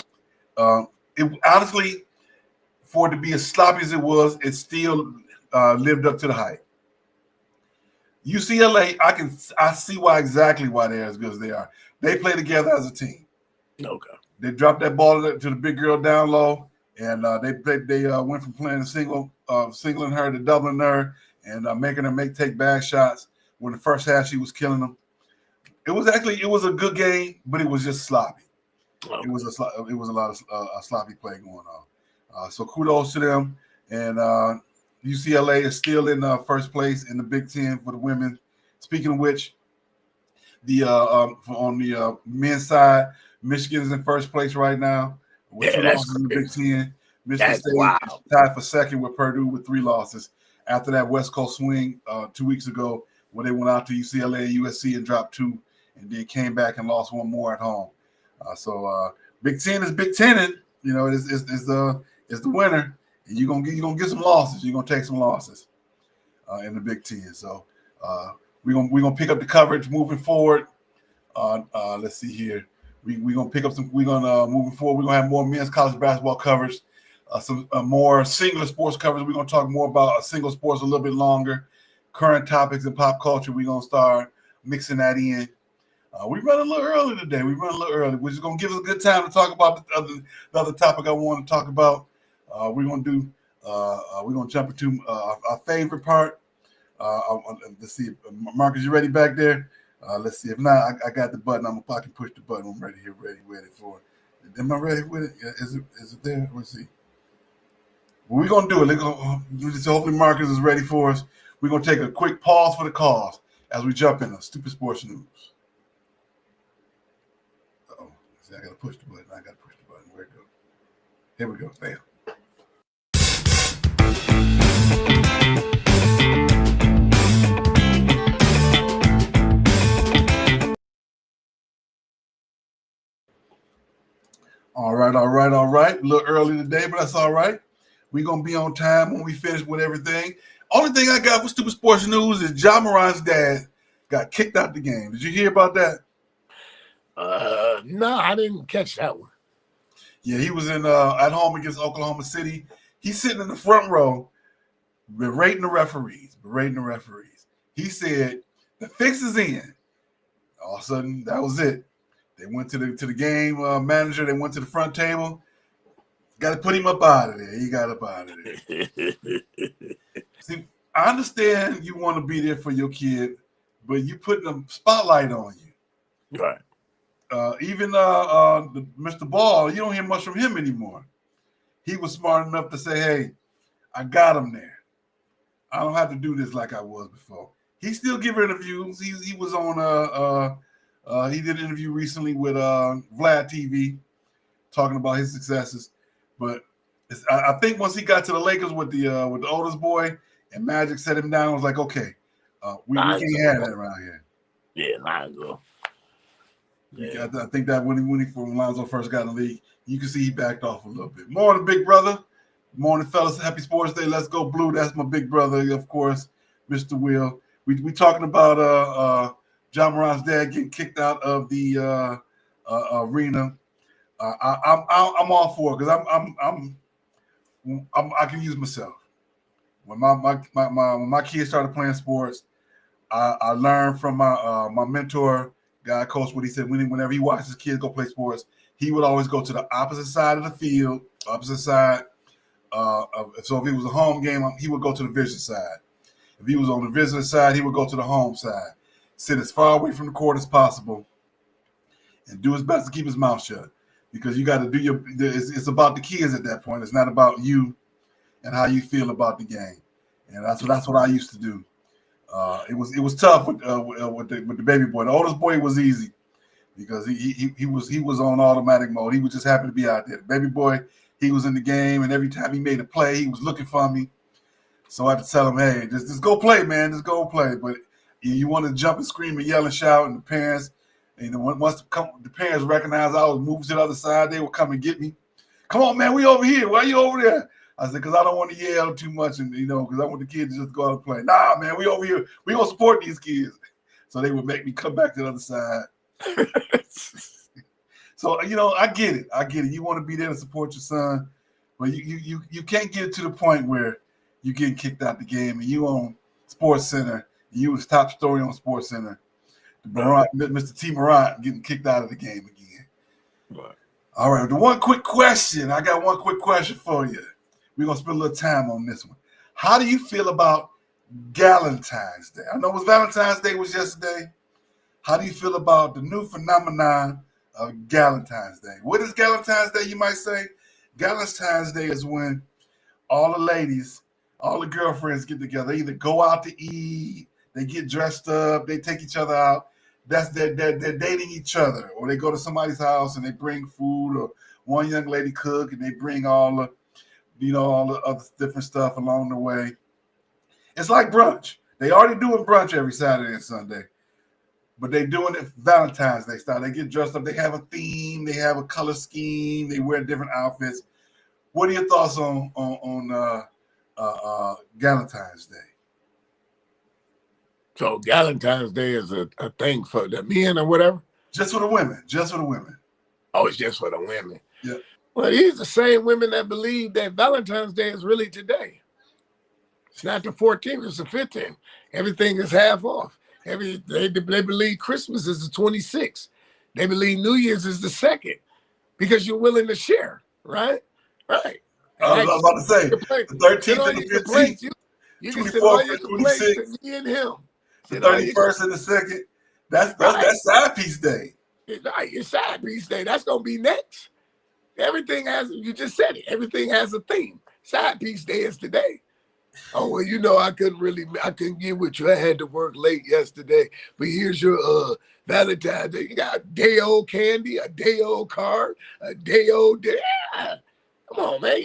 It honestly, for it to be as sloppy as it was, it still lived up to the hype. UCLA, I see exactly why they're as good as they are. They play together as a team. Okay. They dropped that ball to the big girl down low, and they went from playing singling her to doubling her and making her take bad shots. When the first half she was killing them. It was a good game, but it was just sloppy. Okay. It was a lot of sloppy play going on. So kudos to them, and UCLA is still in first place in the Big Ten for the women. Speaking of which, on the men's side, Michigan is in first place right now with 2 losses in the Big Ten. Michigan State is tied for second with Purdue with 3 losses. After that West Coast swing 2 weeks ago, when they went out to UCLA and USC and dropped 2, and then came back and lost 1 more at home. So Big Ten is Big Ten. Is the winner. And you're gonna get some losses. You're gonna take some losses in the Big Ten. So we're gonna pick up the coverage moving forward. Let's see here. We're gonna pick up some. We're gonna moving forward. We're gonna have more men's college basketball coverage. Some more singular sports coverage. We're gonna talk more about single sports a little bit longer. Current topics and pop culture. We're gonna start mixing that in. We run a little early today. Which is gonna give us a good time to talk about the other topic I want to talk about. We're gonna jump into our favorite part. Let's see, Marcus, you ready back there? Let's see. If not, I got the button. I can push the button. I'm ready for it. Am I ready with it? Is it there? Let's see. What we're gonna do it. Hopefully Marcus is ready for us. We're gonna take a quick pause for the cause as we jump into Stoopid Sports News. See, I gotta push the button. Where it go? Here we go. Bam. All right. A little early today, but that's all right. We're going to be on time when we finish with everything. Only thing I got for Stoopid Sports News is Ja Morant's dad got kicked out the game. Did you hear about that? No, I didn't catch that one. Yeah, he was in at home against Oklahoma City. He's sitting in the front row, berating the referees. He said, the fix is in. All of a sudden, that was it. They went to the game manager. They went to the front table. Got to put him up out of there. He got up out of there. See, I understand you want to be there for your kid, but you putting a spotlight on you. Right. Even Mr. Ball, you don't hear much from him anymore. He was smart enough to say, hey, I got him there. I don't have to do this like I was before. He still give interviews. He was on he did an interview recently with Vlad TV talking about his successes. But I think once he got to the Lakers with the oldest boy and Magic set him down, I was like, okay, we can't have that around here. Yeah, Lonzo. Yeah. I think that when Lonzo first got in the league, you can see he backed off a little bit. Morning, big brother. Morning, fellas. Happy Sports Day. Let's go blue. That's my big brother, of course, Mr. Will. We talking about Ja Morant's dad getting kicked out of the arena. I'm all for it because I can use myself. When my kids started playing sports, I learned from my mentor, guy coach, what he said whenever he watched his kids go play sports, he would always go to the opposite side of the field, opposite side So if it was a home game, he would go to the visitor side. If he was on the visitor side, he would go to the home side. Sit as far away from the court as possible and do his best to keep his mouth shut. Because you got to do it's about the kids at that point. It's not about you and how you feel about the game. And that's what I used to do. It was tough with the baby boy. The oldest boy was easy because he was on automatic mode. He was just happy to be out there. The baby boy, he was in the game, and every time he made a play, he was looking for me. So I had to tell him, hey, just go play, man. Just go play. But you want to jump and scream and yell and shout, and the parents, once the parents recognized I was moving to the other side, they would come and get me. Come on, man, we over here. Why are you over there? I said, because I don't want to yell too much, and because I want the kids to just go out and play. Nah, man, we over here. We gonna support these kids. So they would make me come back to the other side. So I get it. You want to be there to support your son, but you can't get it to the point where you getting kicked out the game and you on Sports Center. You was top story on Sports Center. Mr. T. Morant getting kicked out of the game again. Right. All right. The one quick question. I got one quick question for you. We're going to spend a little time on this one. How do you feel about Galentine's Day? I know it was Valentine's Day was yesterday. How do you feel about the new phenomenon of Galentine's Day? What is Galentine's Day, you might say? Galentine's Day is when all the ladies, all the girlfriends get together. They either go out to eat, they get dressed up, they take each other out. They're dating each other. Or they go to somebody's house and they bring food, or one young lady cook and they bring all the other different stuff along the way. It's like brunch. They already doing brunch every Saturday and Sunday, but they doing it Valentine's Day style. They get dressed up. They have a theme. They have a color scheme. They wear different outfits. What are your thoughts on Valentine's Day? So Valentine's Day is a thing for the men or whatever? Just for the women. Oh, it's just for the women. Yeah. Well, these are the same women that believe that Valentine's Day is really today. It's not the 14th, it's the 15th. Everything is half off. They believe Christmas is the 26th. They believe New Year's is the 2nd because you're willing to share, right? Right. I was about to say, the 13th and the 15th, you can send all your complaints to me and him. The 31st and the 2nd, that's side piece day. Your side piece day, that's going to be next. Everything you just said it, everything has a theme. Side piece day is today. Oh, well, I couldn't get with you. I had to work late yesterday. But here's your Valentine's Day. You got a day old candy, a day old card, a day old day. Yeah. Come on, man.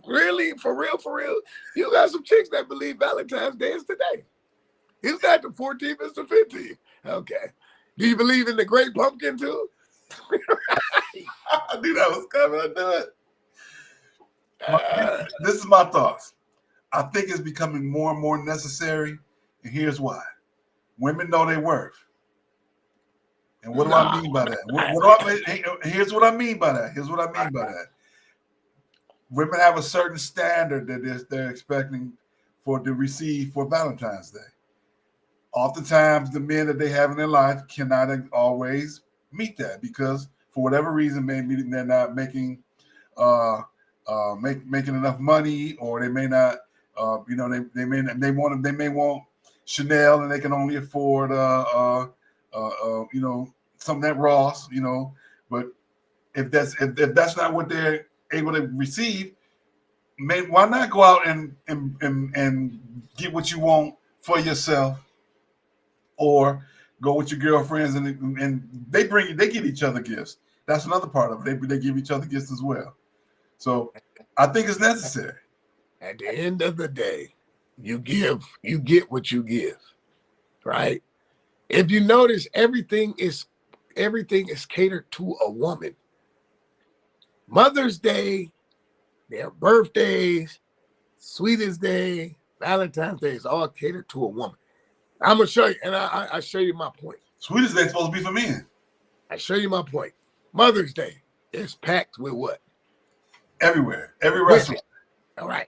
Really, for real, you got some chicks that believe Valentine's Day is today. It's not the 14th, it's the 15th. Okay. Do you believe in the Great Pumpkin too? I knew that was coming. I knew it. This is my thoughts. I think it's becoming more and more necessary, and here's why. Women know their worth. And what do I mean by that? Here's what I mean by that. Women have a certain standard that they're expecting to receive for Valentine's Day. Oftentimes, the men that they have in their life cannot always meet that because for whatever reason, maybe they're not making enough money, or they may not. They may want Chanel and they can only afford something at Ross. But if that's not what they're able to receive, why not go out and get what you want for yourself, or go with your girlfriends and they give each other gifts. That's another part of it. They give each other gifts as well. So I think it's necessary. At the end of the day, you get what you give, right? If you notice, everything is catered to a woman. Mother's Day, their birthdays, Sweetest Day, Valentine's Day is all catered to a woman. I'm gonna show you, and I show you my point. Sweetest Day is supposed to be for men. I show you my point. Mother's Day is packed with what? Everywhere, every restaurant. All right.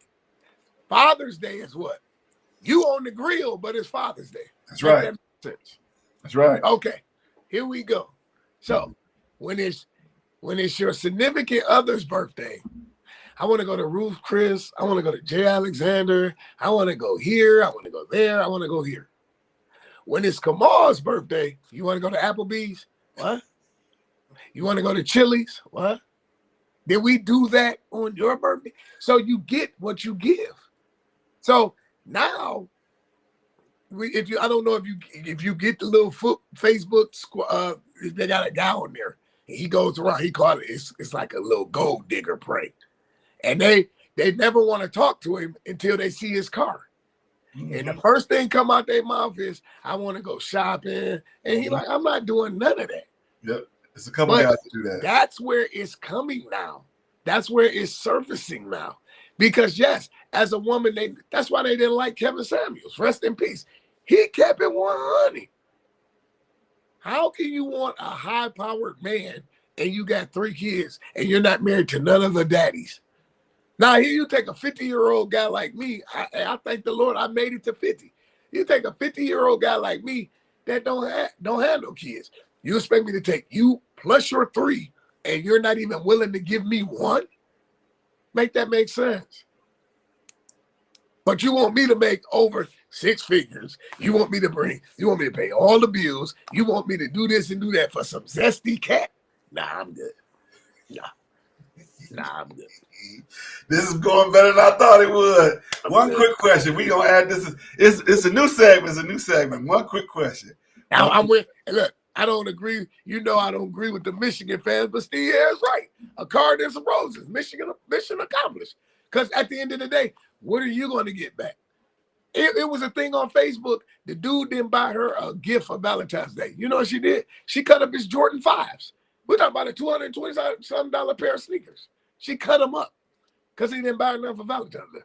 Father's Day is what? You on the grill, but it's Father's Day. That's right. That makes sense. That's right. Okay, here we go. So when it's your significant other's birthday, I want to go to Ruth Chris. I want to go to Jay Alexander. I want to go here. I want to go there. I want to go here. When it's Kamal's birthday, you want to go to Applebee's? What? You want to go to Chili's? What? Did we do that on your birthday? So you get what you give. So now, I don't know if you get the little Facebook, they got a guy on there. He goes around. He called it's like a little gold digger prank, and they never want to talk to him until they see his car. Mm-hmm. And the first thing come out their mouth is, "I want to go shopping," and he like, "I'm not doing none of that." Yep, it's a couple guys that do that. That's where it's coming now. That's where it's surfacing now. Because yes, as a woman, that's why they didn't like Kevin Samuels. Rest in peace. He kept it 100. How can you want a high-powered man and you got 3 kids and you're not married to none of the daddies? Now here you take a 50-year-old guy like me. I thank the Lord I made it to 50. You take a 50-year-old guy like me that don't have no kids. You expect me to take you plus your 3 and you're not even willing to give me 1? Make that make sense. But you want me to make over 6 figures. You want me to pay all the bills. You want me to do this and do that for some zesty cat. Nah, I'm good. Nah, I'm good. This is going better than I thought it would. One quick question. We gonna add this. It's a new segment. It's a new segment. One quick question. Now I'm with. Look, I don't agree. You know I don't agree with the Michigan fans, but Steve Harris right. A card and some roses. Mission accomplished. Because at the end of the day, what are you going to get back? It was a thing on Facebook. The dude didn't buy her a gift for Valentine's Day. You know what she did? She cut up his Jordan 5s. We're talking about a $220-something pair of sneakers. She cut them up because he didn't buy enough for Valentine's Day.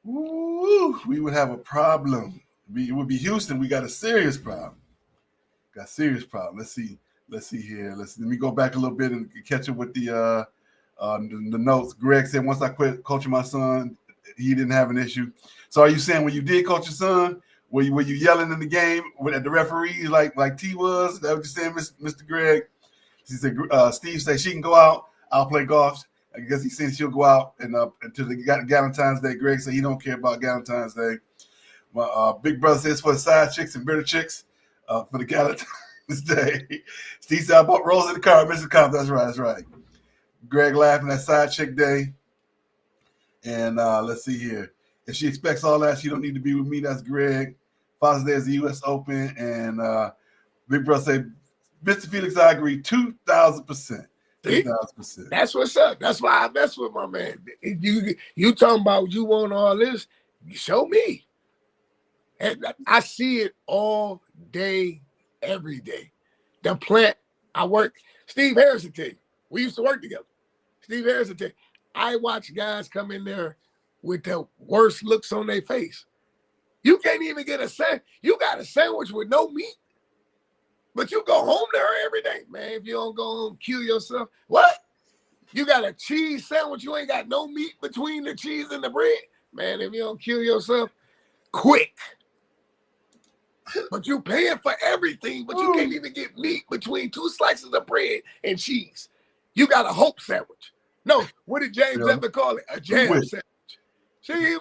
Ooh, we would have a problem. It would be Houston. We got a serious problem. Let's see here. Let me go back a little bit and catch up with the notes. Greg said, once I quit coaching my son, he didn't have an issue. So are you saying when you did coach your son, were you yelling in the game at the referees like T was? Is that what you're saying, Mr. Greg? He said, Steve said she can go out. I'll play golf. I guess he said she'll go out and until the Valentine's Day. Greg said he don't care about Valentine's Day. My big brother says for the side chicks and bitter chicks for the Valentine's Day. Steve said I bought Rose in the car. Mr. Comp, that's right. Greg laughing at side chick day. And let's see here. If she expects all that, she don't need to be with me. That's Greg. Father's Day is the U.S. Open. And big brother say, Mr. Felix, I agree 2,000%. 2,000%. That's what's up. That's why I mess with my man. You talking about you want all this? Show me. And I see it all day, every day. The plant I work. Steve Harris will tell you. We used to work together. Steve Harris will tell you. I watch guys come in there with the worst looks on their face. You can't even get a sandwich. You got a sandwich with no meat. But you go home to her every day. Man, if you don't go home, kill yourself. What? You got a cheese sandwich. You ain't got no meat between the cheese and the bread. Man, if you don't kill yourself, quick. But you paying for everything, but you can't even get meat between 2 slices of bread and cheese. You got a hope sandwich. No, what did James ever call it? A jam sandwich.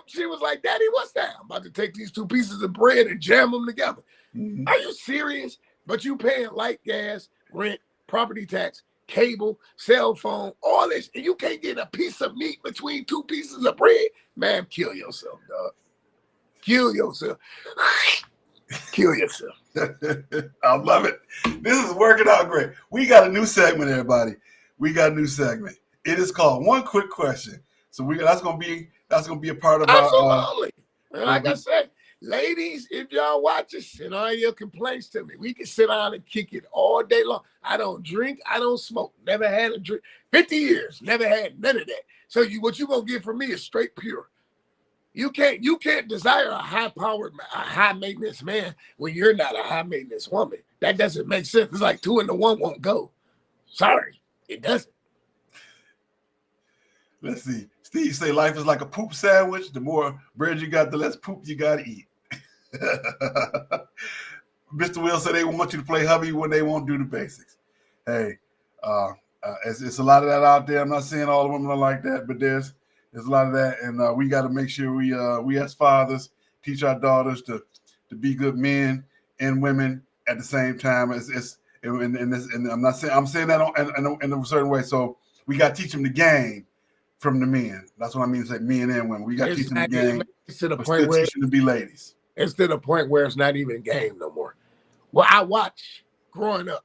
She was like, Daddy, what's that? I'm about to take these 2 pieces of bread and jam them together. Mm-hmm. Are you serious? But you paying light, gas, rent, property tax, cable, cell phone, all this, and you can't get a piece of meat between 2 pieces of bread? Man, kill yourself, dog. Kill yourself. Kill yourself. I love it. This is working out great. We got a new segment, everybody. We got a new segment. It is called One Quick Question. So that's gonna be a part of absolutely. And like I said, ladies, if y'all watch us, send all your complaints to me. We can sit down and kick it all day long. I don't drink. I don't smoke. Never had a drink. 50 years. Never had none of that. So what you gonna get from me is straight pure. You can't desire a high-powered, a high-maintenance man when you're not a high-maintenance woman. That doesn't make sense. It's like 2 and the 1 won't go. Sorry, it doesn't. Let's see. Steve say life is like a poop sandwich. The more bread you got, the less poop you got to eat. Mr. Will said they want you to play hubby when they won't do the basics. Hey, It's a lot of that out there. I'm not saying all the women are like that, but there's a lot of that, and we got to make sure we as fathers teach our daughters to be good men and women at the same time. And I'm not saying, I'm saying that in a certain way. So we got to teach them the game from the men. That's what I mean to say, men and women. We got to teach them the game. It's to the but point still where teach them to be ladies. it's to the point where it's not even game no more. Well, I watched growing up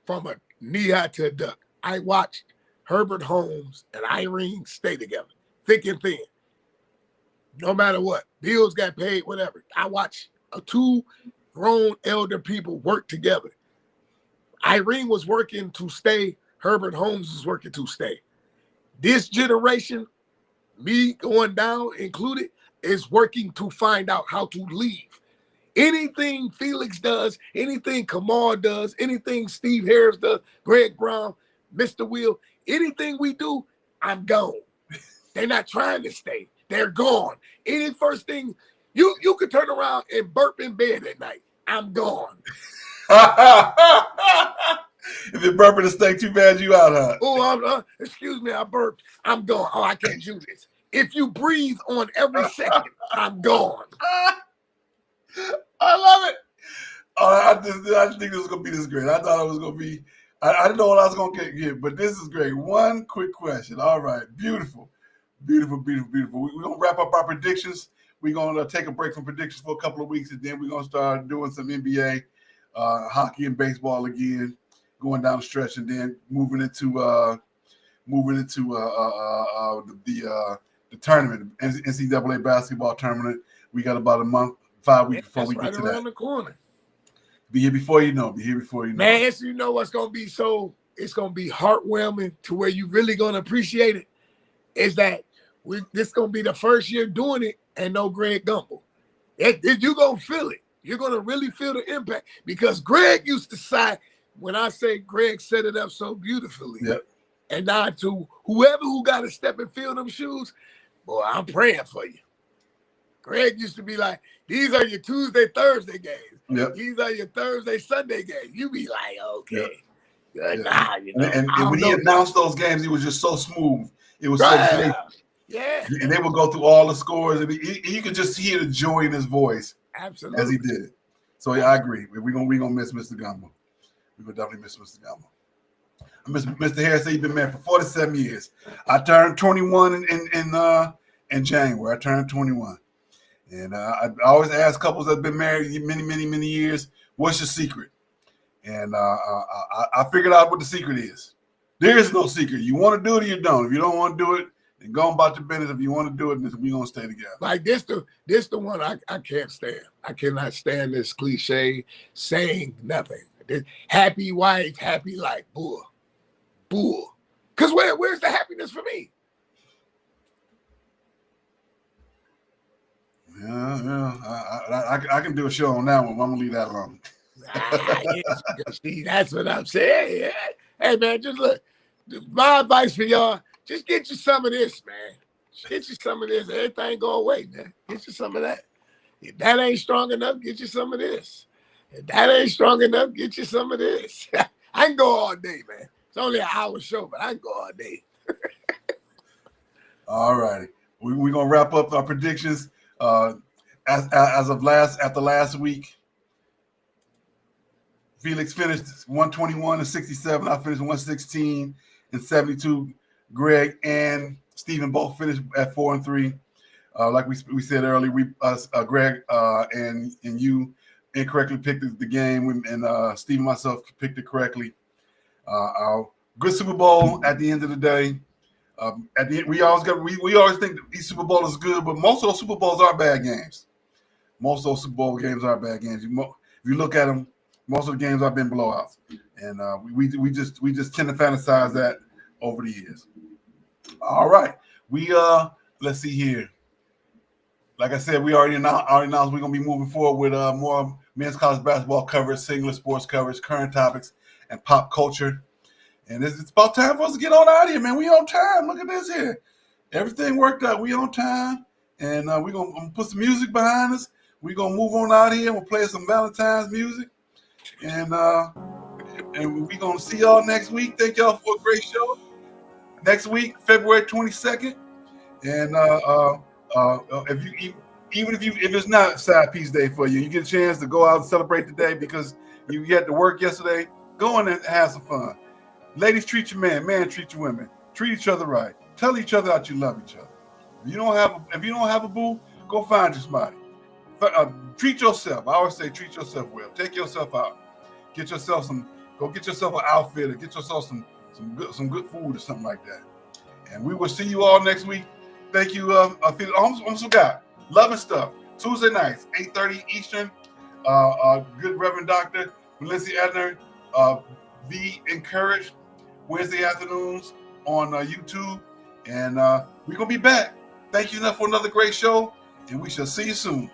from a knee-high to a duck. I watched Herbert Holmes and Irene stay together, thick and thin. No matter what, bills got paid, whatever. I watched two grown elder people work together. Irene was working to stay. Herbert Holmes was working to stay. This generation, me going down included, is working to find out how to leave. Anything Felix does, anything Kamau does, anything Steve Harris does, Greg Brown, Mr. Will, anything we do, I'm gone. They're not trying to stay. They're gone. Any first thing, you could turn around and burp in bed at night. I'm gone. If you're burping the steak too bad, you out, huh? Oh, excuse me, I burped. I'm gone. Oh, I can't do this. If you breathe on every second, I'm gone. I love it. I didn't think this was going to be this great. I thought it was going to be, I didn't know what I was going to get, but this is great. One quick question. All right. Beautiful. Beautiful, beautiful, beautiful. We're going to wrap up our predictions. We're going to take a break from predictions for a couple of weeks, and then we're going to start doing some NBA, hockey and baseball again, going down the stretch, and then moving into the tournament, NCAA basketball tournament. We got about a month, 5 weeks before we get to around that. The corner. Be here before you know. Be here before you know. Man, so you know what's going to be so, it's going to be heartwarming to where you really going to appreciate it, is that this going to be the first year doing it and no Greg Gumbel. You're going to feel it. You're going to really feel the impact, because Greg used to say, when I say Greg set it up so beautifully, yep. And now to whoever who got to step and fill them shoes, boy, I'm praying for you. Greg used to be like, these are your Tuesday, Thursday games. Yep. These are your Thursday, Sunday games. You be like, okay. Yep. Nah, you know, and when he announced those games, he was just so smooth. It was right. so great. Yeah. And they would go through all the scores, and you could just hear the joy in his voice. Absolutely. As he did it. So yeah, I agree. We're gonna miss Mr. Gumbel. We're gonna definitely miss Mr. Gumbel. Mr. Harris said he's been married for 47 years. I turned 21 in January. I turned 21. And I always ask couples that have been married many years, what's your secret? And I figured out what the secret is. There is no secret. You want to do it or you don't. If you don't want to do it, then go about your business. If you want to do it, then we're going to stay together. Like this the one I can't stand. I cannot stand this cliche saying nothing. This happy wife, happy life. Bull. Because where's the happiness for me? Yeah. I can do a show on that one. I'm going to leave that alone. See, that's what I'm saying. Yeah. Hey, man, just look. My advice for y'all, just get you some of this, man. Just get you some of this. Everything go away, man. Get you some of that. If that ain't strong enough, get you some of this. If that ain't strong enough, get you some of this. I can go all day, man. It's only an hour show, but I can go all day. All righty. We're going to wrap up our predictions. As of last week, Felix finished 121 and 67. I finished 116 and 72. Greg and Stephen both finished at 4 and 3. Like we said earlier, Greg and you incorrectly picked the game, and Steve and myself picked it correctly. Good Super Bowl at the end of the day. At the end, we always think that each Super Bowl is good, but most of those Super Bowls are bad games. Most of those Super Bowl games are bad games. If you look at them, most of the games have been blowouts, and we just tend to fantasize that over the years. All right, let's see here. Like I said, we already announced we're gonna be moving forward with more men's college basketball coverage, singular sports coverage, current topics, and pop culture. And it's about time for us to get on out of here, man. We on time. Look at this here. Everything worked out. We on time, and we're gonna put some music behind us. We're gonna move on out of here. We'll play some Valentine's music, and And we're gonna see y'all next week. Thank y'all for a great show. Next week, February 22nd. And if it's not Side Piece Day for you, you get a chance to go out and celebrate the day because you had to work yesterday. Go in and have some fun. Ladies, treat your man treat your women. Treat each other right. Tell each other that you love each other. If you don't have a boo, go find you somebody. Treat yourself. I always say treat yourself well. Take yourself out. Get yourself an outfit or get yourself some good food or something like that. And we will see you all next week. Thank you. Almost forgot. Love and Stuff. Tuesday nights, 8:30 Eastern. Good Reverend Dr. Melissa Edner. Be encouraged. Wednesday afternoons on YouTube. And we're going to be back. Thank you enough for another great show. And we shall see you soon.